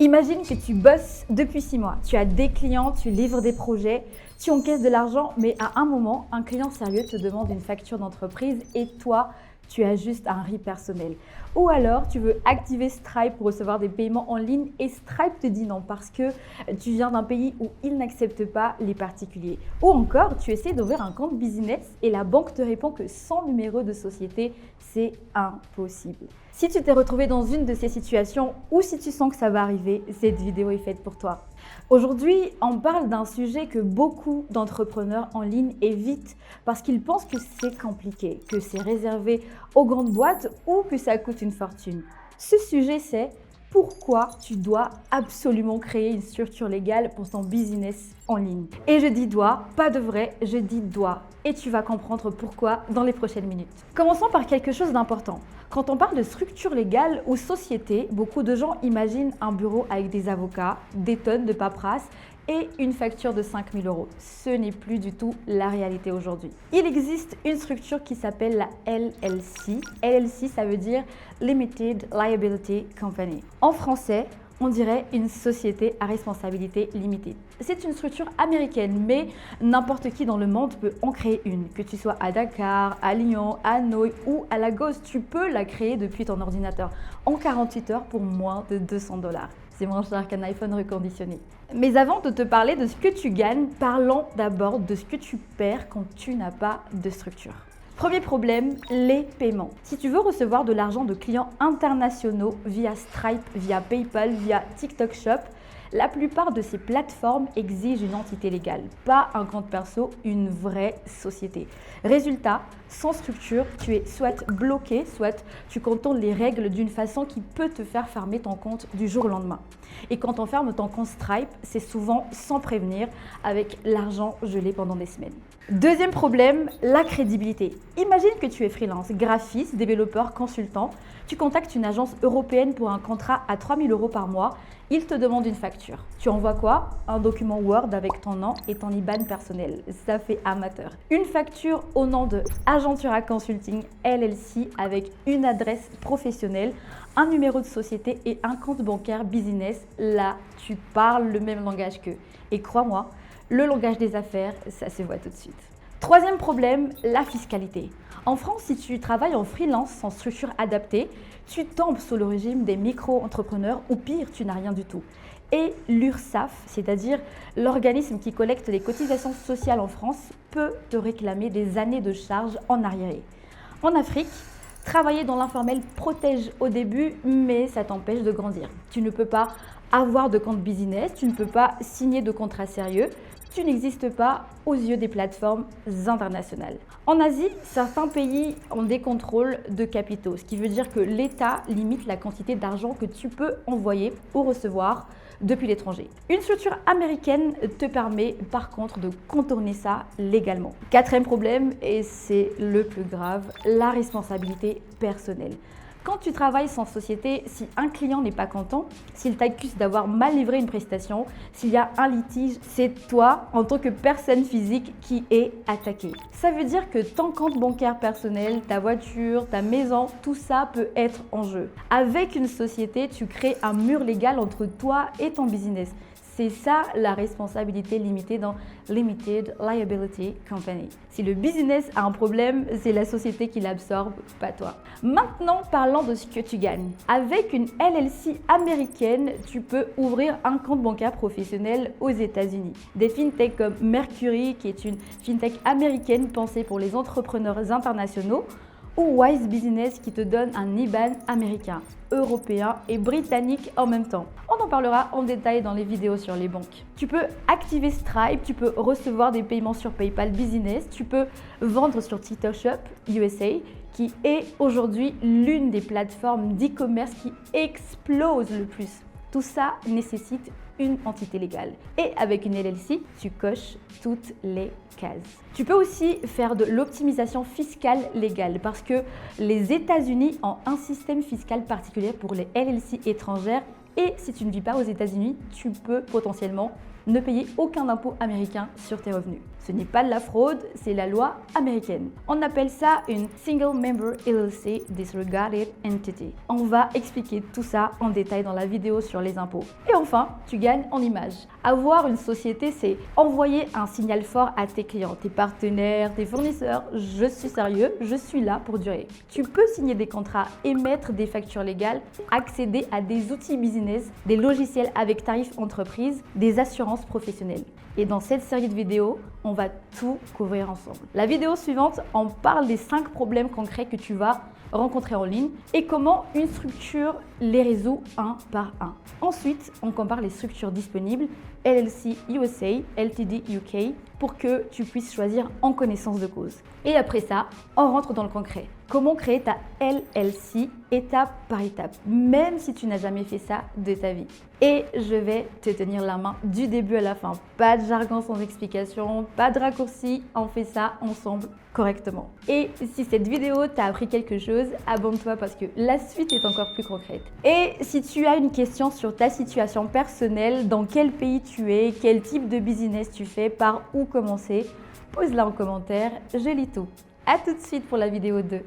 Imagine que tu bosses depuis 6 mois, tu as des clients, tu livres des projets, tu encaisses de l'argent, mais à un moment, un client sérieux te demande une facture d'entreprise et toi, tu as juste un RIB personnel. Ou alors, tu veux activer Stripe pour recevoir des paiements en ligne et Stripe te dit non parce que tu viens d'un pays où ils n'acceptent pas les particuliers. Ou encore, tu essaies d'ouvrir un compte business et la banque te répond que sans numéro de société, c'est impossible. Si tu t'es retrouvé dans une de ces situations ou si tu sens que ça va arriver, cette vidéo est faite pour toi. Aujourd'hui, on parle d'un sujet que beaucoup d'entrepreneurs en ligne évitent parce qu'ils pensent que c'est compliqué, que c'est réservé aux grandes boîtes ou que ça coûte une fortune. Ce sujet, c'est pourquoi tu dois absolument créer une structure légale pour ton business en ligne. Et je dis dois, pas de vrai, je dis dois. Et tu vas comprendre pourquoi dans les prochaines minutes. Commençons par quelque chose d'important. Quand on parle de structure légale ou société, beaucoup de gens imaginent un bureau avec des avocats, des tonnes de paperasse et une facture de 5 000 €. Ce n'est plus du tout la réalité aujourd'hui. Il existe une structure qui s'appelle la LLC. LLC, ça veut dire Limited Liability Company. En français, on dirait une société à responsabilité limitée. C'est une structure américaine, mais n'importe qui dans le monde peut en créer une. Que tu sois à Dakar, à Lyon, à Hanoï ou à Lagos, tu peux la créer depuis ton ordinateur en 48 heures pour moins de 200 $. C'est moins cher qu'un iPhone reconditionné. Mais avant de te parler de ce que tu gagnes, parlons d'abord de ce que tu perds quand tu n'as pas de structure. Premier problème, les paiements. Si tu veux recevoir de l'argent de clients internationaux via Stripe, via PayPal, via TikTok Shop, la plupart de ces plateformes exigent une entité légale, pas un compte perso, une vraie société. Résultat, sans structure, tu es soit bloqué, soit tu contournes les règles d'une façon qui peut te faire fermer ton compte du jour au lendemain. Et quand on ferme ton compte Stripe, c'est souvent sans prévenir, avec l'argent gelé pendant des semaines. Deuxième problème, la crédibilité. Imagine que tu es freelance, graphiste, développeur, consultant. Tu contactes une agence européenne pour un contrat à 3 000 € par mois. Ils te demandent une facture. Tu envoies quoi? Un document Word avec ton nom et ton IBAN personnel. Ça fait amateur. Une facture au nom de Agentura Consulting LLC avec une adresse professionnelle, un numéro de société et un compte bancaire business. Là, tu parles le même langage qu'eux. Et crois-moi, le langage des affaires, ça se voit tout de suite. Troisième problème, la fiscalité. En France, si tu travailles en freelance sans structure adaptée, tu tombes sous le régime des micro-entrepreneurs ou pire, tu n'as rien du tout. Et l'URSSAF, c'est-à-dire l'organisme qui collecte les cotisations sociales en France, peut te réclamer des années de charges en arriéré. En Afrique, travailler dans l'informel protège au début, mais ça t'empêche de grandir. Tu ne peux pas avoir de compte business, tu ne peux pas signer de contrat sérieux. Tu n'existes pas aux yeux des plateformes internationales. En Asie, certains pays ont des contrôles de capitaux, ce qui veut dire que l'État limite la quantité d'argent que tu peux envoyer ou recevoir depuis l'étranger. Une structure américaine te permet par contre de contourner ça légalement. Quatrième problème, et c'est le plus grave, la responsabilité personnelle. Quand tu travailles sans société, si un client n'est pas content, s'il t'accuse d'avoir mal livré une prestation, s'il y a un litige, c'est toi, en tant que personne physique, qui est attaqué. Ça veut dire que ton compte bancaire personnel, ta voiture, ta maison, tout ça peut être en jeu. Avec une société, tu crées un mur légal entre toi et ton business. C'est ça la responsabilité limitée dans Limited Liability Company. Si le business a un problème, c'est la société qui l'absorbe, pas toi. Maintenant, parlons de ce que tu gagnes. Avec une LLC américaine, tu peux ouvrir un compte bancaire professionnel aux États-Unis. Des fintechs comme Mercury, qui est une fintech américaine pensée pour les entrepreneurs internationaux, ou Wise Business qui te donne un IBAN américain, européen et britannique en même temps. On en parlera en détail dans les vidéos sur les banques. Tu peux activer Stripe, tu peux recevoir des paiements sur PayPal Business, tu peux vendre sur TikTok Shop USA qui est aujourd'hui l'une des plateformes d'e-commerce qui explose le plus. Tout ça nécessite une entité légale. Et avec une LLC, tu coches toutes les cases. Tu peux aussi faire de l'optimisation fiscale légale parce que les États-Unis ont un système fiscal particulier pour les LLC étrangères et si tu ne vis pas aux États-Unis, tu peux potentiellement ne payer aucun impôt américain sur tes revenus. Ce n'est pas de la fraude, c'est la loi américaine. On appelle ça une Single Member LLC Disregarded Entity. On va expliquer tout ça en détail dans la vidéo sur les impôts. Et enfin, tu gagnes en image. Avoir une société, c'est envoyer un signal fort à tes clients, tes partenaires, tes fournisseurs. Je suis sérieux, je suis là pour durer. Tu peux signer des contrats, émettre des factures légales, accéder à des outils business, des logiciels avec tarifs entreprise, des assurances professionnelles. Et dans cette série de vidéos, on va tout couvrir ensemble. La vidéo suivante, on parle des 5 problèmes concrets que tu vas rencontrer en ligne et comment une structure les résout un par un. Ensuite, on compare les structures disponibles, LLC USA, LTD UK, pour que tu puisses choisir en connaissance de cause. Et après ça, on rentre dans le concret. Comment créer ta LLC étape par étape, même si tu n'as jamais fait ça de ta vie. Et je vais te tenir la main du début à la fin. Pas de jargon sans explication, pas de raccourci, on fait ça ensemble correctement. Et si cette vidéo t'a appris quelque chose, abonne-toi parce que la suite est encore plus concrète. Et si tu as une question sur ta situation personnelle, dans quel pays tu es, quel type de business tu fais, par où commencer, pose-la en commentaire, je lis tout. À tout de suite pour la vidéo 2.